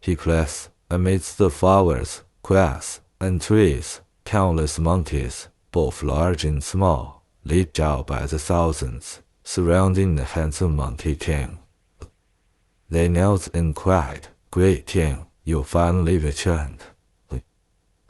He collects, amidst the flowers, grass, and trees, countless monkeys, both large and small, leaped out by the thousands, surrounding the handsome monkey king. They knelt and cried, "Great king, you finally returned.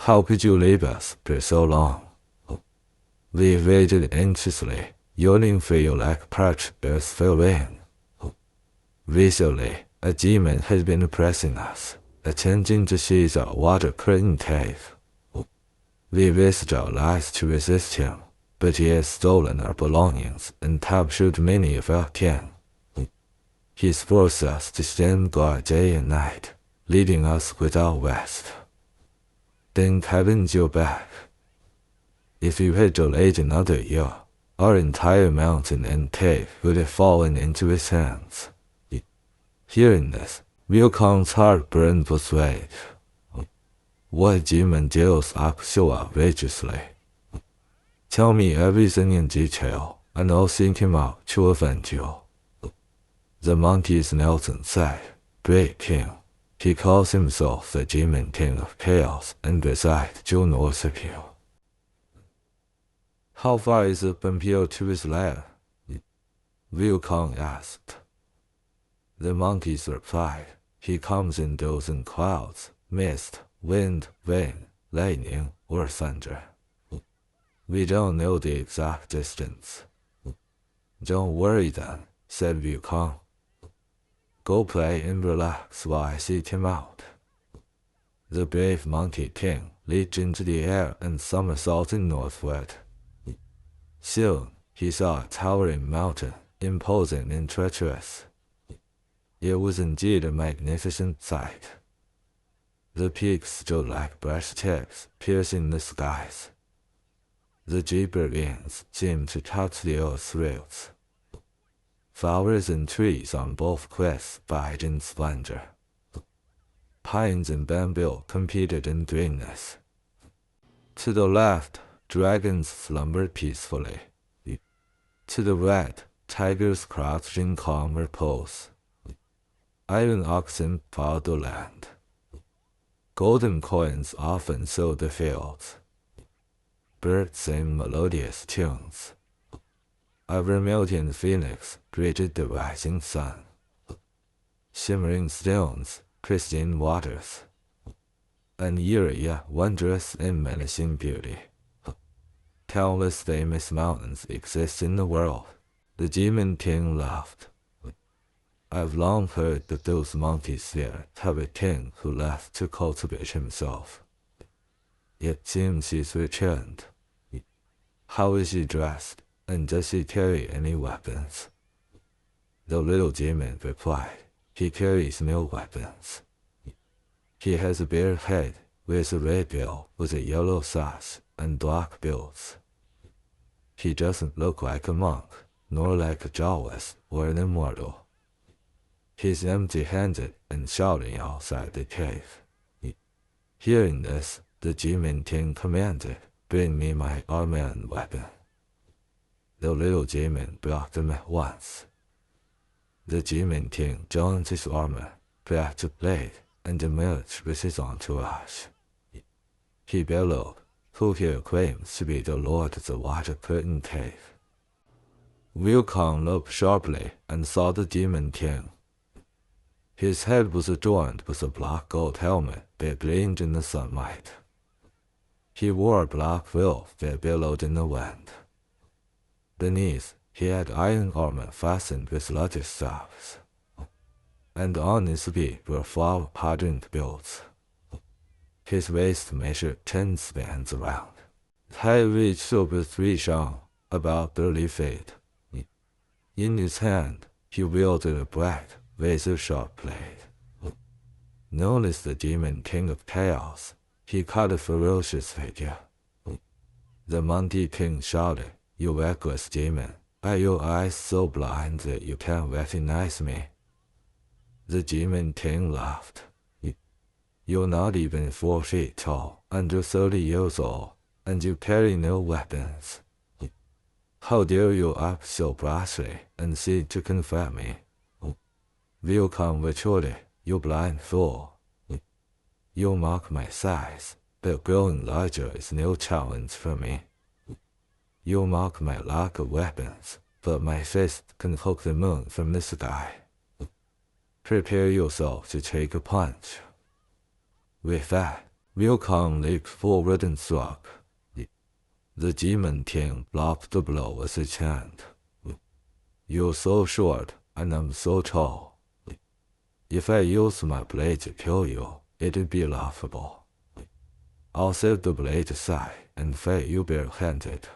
How could you leave us for so long?" We waited anxiously, yearning for you like parched earth for rain. Recently, a demon has been oppressing us, attempting to seize our water-curtain cave. We risked our lives to resist him, but he has stolen our belongings and captured many of our kin. He's forced us to stand guard day and night, leaving us without rest. Thank heavens you're back. If you had delayed another year, our entire mountain and cave would have fallen into his hands. Hearing this, Wu Kong's heart burned with rage. What demon deals up so outrageously? Tell me everything in detail, and I'll seek him out to avenge you. The monkeys knelt and said, "Great king." He calls himself the demon king of chaos and resides due north of you. How far is it from here to his lair? Wu Kong asked. The monkeys replied, "He comes in dozen clouds, mist, wind, rain, lightning, or thunder. We don't know the exact distance." "Don't worry then," said Wu Kong. "Go play and relax while I seek him out." The brave monkey king leaped into the air and somersaulted northward. Soon, he saw a towering mountain, imposing and treacherous. It was indeed a magnificent sight. The peaks stood like brass tips, piercing the skies. The deeper winds seemed to touch the earth's roots. Flowers and trees on both cliffs vied in splendor. Pines and bamboo competed in greenness. To the left, dragons slumbered peacefully. To the right, tigers crouched in calm repose. Iron oxen plowed the land. Golden coins often sowed the fields. Birds sang melodious tunes. A vermilion phoenix greeted the rising sun. Shimmering stones, pristine waters. An eerie yet wondrous and menacing beauty. Countless famous mountains exist in the world. The demon king laughed. I've long heard that those monkeys there have a king who left to cultivate himself. It seems he's returned. How is he dressed, and does he carry any weapons? The little demon replied, "He carries no weapons. He has a bare head, wears a red bill with a yellow sash and black bills. He doesn't look like a monk, nor like a Taoist or an immortal. He's empty-handed and shouting outside the cave." Hearing this, the demon king commanded, "Bring me my armor and weapon." The little demon brought them at once. The demon king donned his armor, grabbed a blade, and emerged with his entourage. He bellowed, "Who here claims to be the lord of the water curtain cave?" Wu Kong looked sharply and saw the demon king. His head was adorned with a black gold helmet that gleamed in the sunlight. He wore a black robe that billowed in the wind. Beneath, he had iron armor fastened with lotus staffs, and on his feet were flower-patterned belts. His waist measured 10 spans around. His height reached over 3 shang, about 30 feet. In his hand, he wielded a bright, razor-sharp blade. Known as the Demon King of Chaos, he cut a ferocious figure. The Monkey King shouted, "You reckless demon, are your eyes so blind that you can't recognize me?" The Demon King laughed. "You're not even 4 feet tall, under 30 years old, and you carry no weapons. How dare you act so brashly and seek to confront me?" Wu Kong retorted, "You blind fool. You mock my size, but growing larger is no challenge for me. You mock my lack of weapons, but my fist can hook the moon from the sky. Prepare yourself to take a punch. With that, Liu Kang leaped forward and struck. The demon king blocked the blow as a chant. You're so short, and I'm so tall. If I use my blade to kill you, it'd be laughable. I'll set the blade aside and fight you barehanded.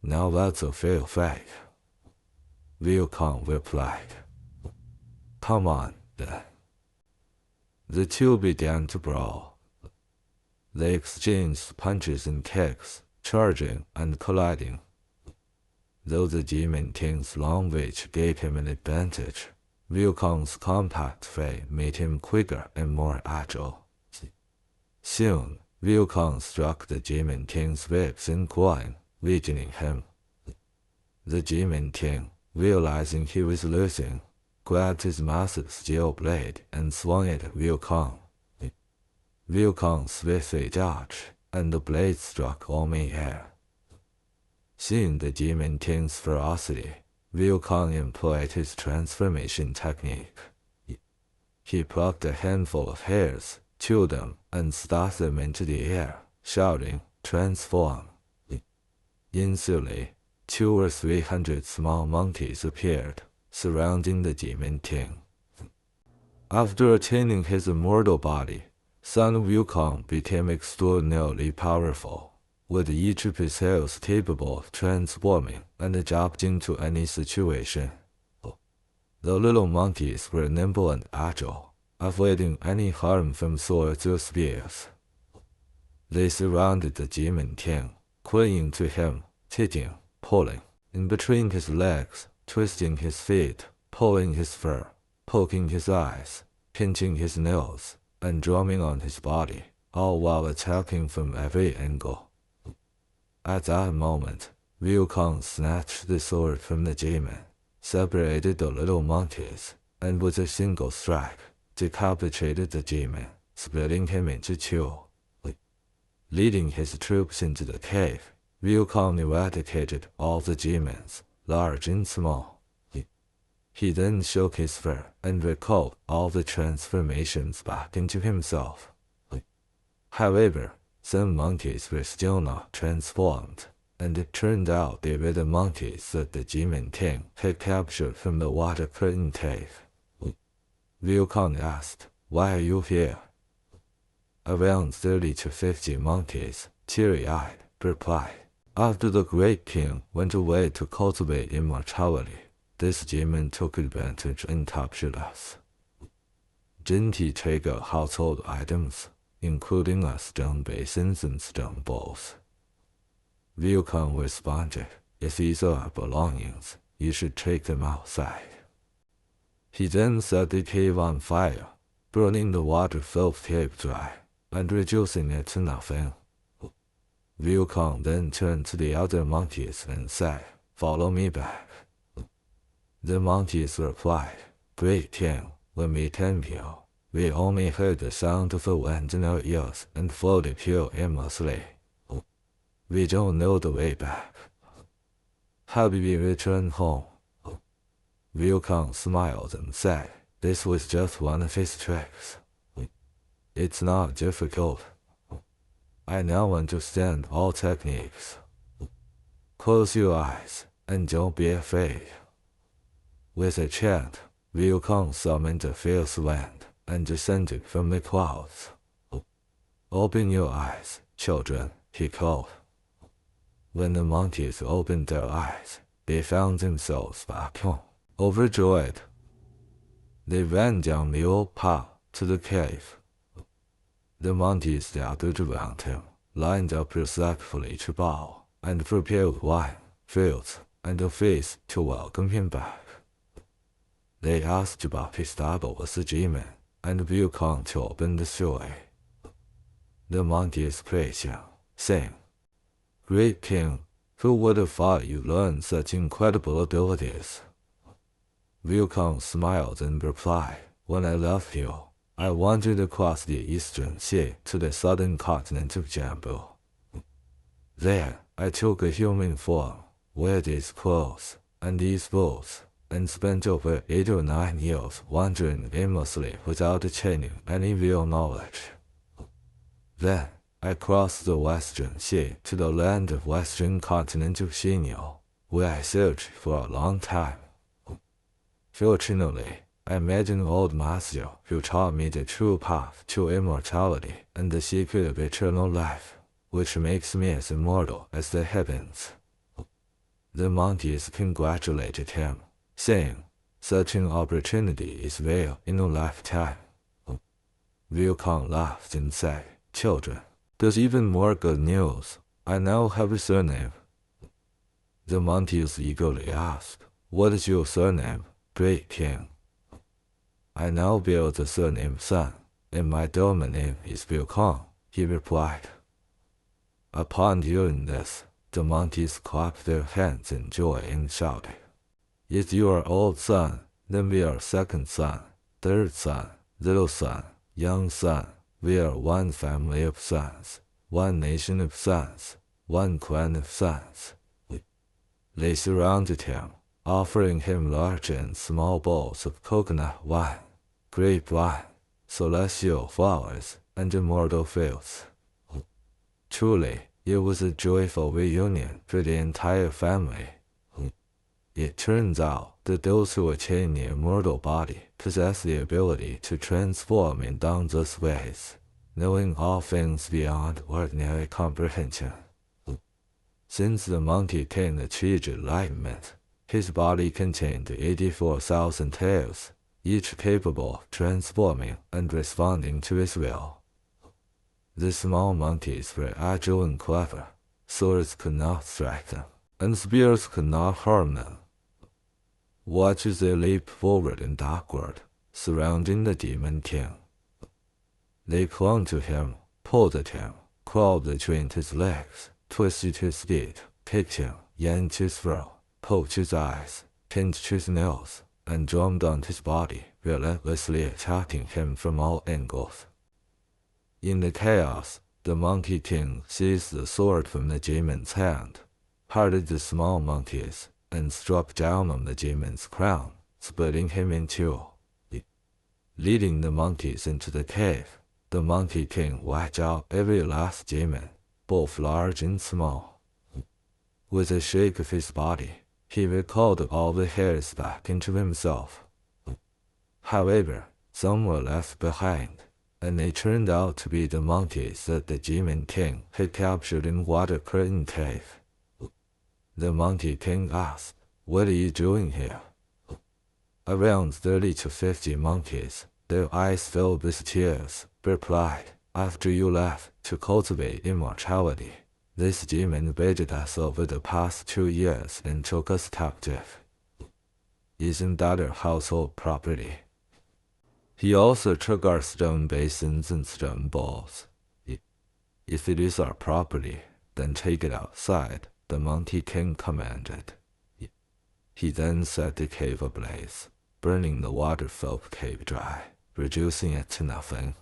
Now that's a fair fight. Liu Kang replied. Come on, then. The two began to brawl. They exchanged punches and kicks, charging and colliding. Though the demon king's long reach gave him an advantage, Liu Kang's compact frame made him quicker and more agile. Soon, Liu Kang struck the demon king's ribs in groin, weakening him. The demon king, realizing he was losing, grabbed his massive steel blade and swung it at Liu Kang. Liu Kang swiftly dodged, and the blade struck only air. Seeing the demon king's ferocity, Liu Kang employed his transformation technique. He plucked a handful of hairs, chewed them, and tossed them into the air, shouting, "Transform!" Instantly, 200 or 300 small monkeys appeared, surrounding the demon king. After attaining his immortal body, Sun Wukong became extraordinarily powerful, with each of his hairs capable of transforming and adapting to any situation. The little monkeys were nimble and agile, avoiding any harm from swords or spears. They surrounded the demon king, clinging to him, kicking, pulling, in between his legs, twisting his feet, pulling his fur, poking his eyes, pinching his nose, and drumming on his body, all while attacking from every angle. At that moment, Liu Kang snatched the sword from the demon, separated the little monkeys, and with a single strike, decapitated the demon, splitting him into two. Leading his troops into the cave, Liu Kang eradicated all the demons, large and small. He then shook his fur and recalled all the transformations back into himself. However, some monkeys were still not transformed, and it turned out they were the monkeys that the demon king had captured from the water curtain cave. Liu Kang asked, "Why are you here?" Around 30 to 50 monkeys, teary-eyed, replied, "After the great king went away to cultivate immortality, this demon took advantage and captured us. Didn't he take our household items, including our stone basins and stone bowls?" Liu Kang responded, "If these are our belongings, you should take them outside." He then set the cave on fire, burning the water-filled cave dry, and reducing it to nothing. Liu Kang then turned to the other monkeys and said, "Follow me back." The monkeys replied, "Great king, when we came here, we only heard the sound of the wind in our ears and floated here aimlessly. We don't know the way back. How do we return home?" Liu Kang smiled and said, "This was just one of his tricks. It's not difficult. I now understand all techniques. Close your eyes and don't be afraid." With a chant, Liu Kang summoned a fierce wind and descended from the clouds. "Open your eyes, children," he called. When the monkeys opened their eyes, they found themselves back home. Overjoyed, they ran down the old path to the cave. The monkeys gathered around him, lined up respectfully to bow, and prepared wine, fruits, and a feast to welcome him back. They asked about his battle with the demon, and Liu Kang told them the story. The monkeys praised him, saying, "Great king, who would have thought you learned such incredible abilities?" Liu Kang smiled and replied, "When I left you, I wandered across the eastern sea to the southern continent of Jambu. There, I took a human form, wore these clothes and these boots, and spent over 8 or 9 years wandering aimlessly without attaining any real knowledge. Then, I crossed the western sea to the land of western continent of Xinyu, where I searched for a long time. Fortunately, I met an old master who taught me the true path to immortality and the secret of eternal life, which makes me as immortal as the heavens. The monkeys congratulated him, saying, "Such an opportunity is rare in a lifetime." Wukong laughed and said, "Children, there's even more good news. I now have a surname." The monkeys eagerly asked, "What is your surname, great king?" "I now bear the surname Sun, and my Dharma name is Wukong," he replied. Upon hearing this, the monkeys clapped their hands in joy and shouted, "If you are old son, then we are second son, third son, little son, young son. We are one family of sons, one nation of sons, one clan of sons." They surrounded him, offering him large and small bowls of coconut wine, grape wine, celestial flowers, and immortal fruits. Truly, it was a joyful reunion for the entire family. It turns out that those who attain the immortal body possess the ability to transform in boundless ways, knowing all things beyond ordinary comprehension. Since the monkey king achieved enlightenment, his body contained 84,000 hairs, each capable of transforming and responding to his will. The small monkeys were agile and clever. Swords could not strike them, and spears could not harm them. Watch as they leap forward and backward, surrounding the demon king. They clung to him, pulled at him, crawled between his legs, twisted his feet, kicked him, yanked his throat, poked his eyes, pinched his nails, and drummed on his body, relentlessly attacking him from all angles. In the chaos, the Monkey King seized the sword from the demon's hand, parted the small monkeys, and struck down on the demon's crown, splitting him in two. Leading the monkeys into the cave, the Monkey King wiped out every last demon, both large and small. With a shake of his body, he recalled all the hairs back into himself. However, some were left behind, and they turned out to be the monkeys that the Demon King had captured in Water Curtain Cave. The Monkey King asked, "What are you doing here?" Around 30 to 50 monkeys, their eyes filled with tears, replied, "After you left to cultivate immortality, this demon invaded us over the past 2 years and took us captive. Isn't that our household property? He also took our stone basins and stone bowls. If it is our property, then take it outside," the Monkey King commanded. He then set the cave ablaze, burning the water-filled cave dry, reducing it to nothing.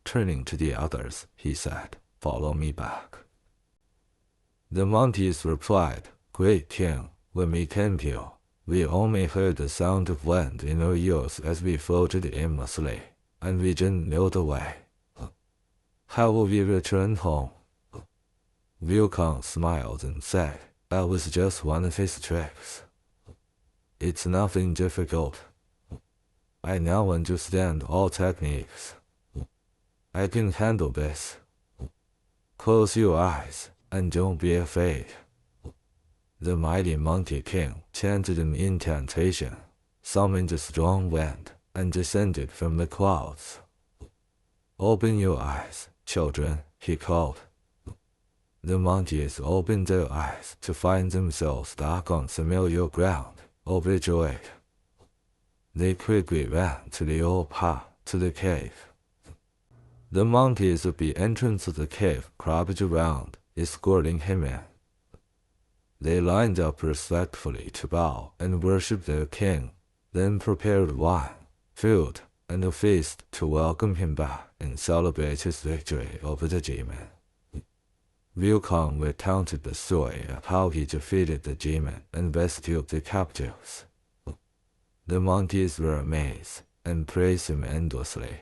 Turning to the others, he said, "Follow me back." The monkeys replied, "Great King, when we came here, we only heard the sound of wind in our ears as we floated aimlessly, and we didn't know the way. How will we return home?" Wukong smiled and said, "That was just one of his tricks. It's nothing difficult. I now understand all techniques. I can handle this. Close your eyes, and don't be afraid." The mighty Monkey King chanted an incantation, summoned a strong wind, and descended from the clouds. "Open your eyes, children," he called. The monkeys opened their eyes to find themselves back on familiar ground, overjoyed. They quickly ran to the old path to the cave. The monkeys at the entrance of the cave crowded around, escorting him in. They lined up respectfully to bow and worship their king, then prepared wine, food, and a feast to welcome him back and celebrate his victory over the demon. Wukong recounted the story of how he defeated the demon and rescued the captives. The monkeys were amazed and praised him endlessly.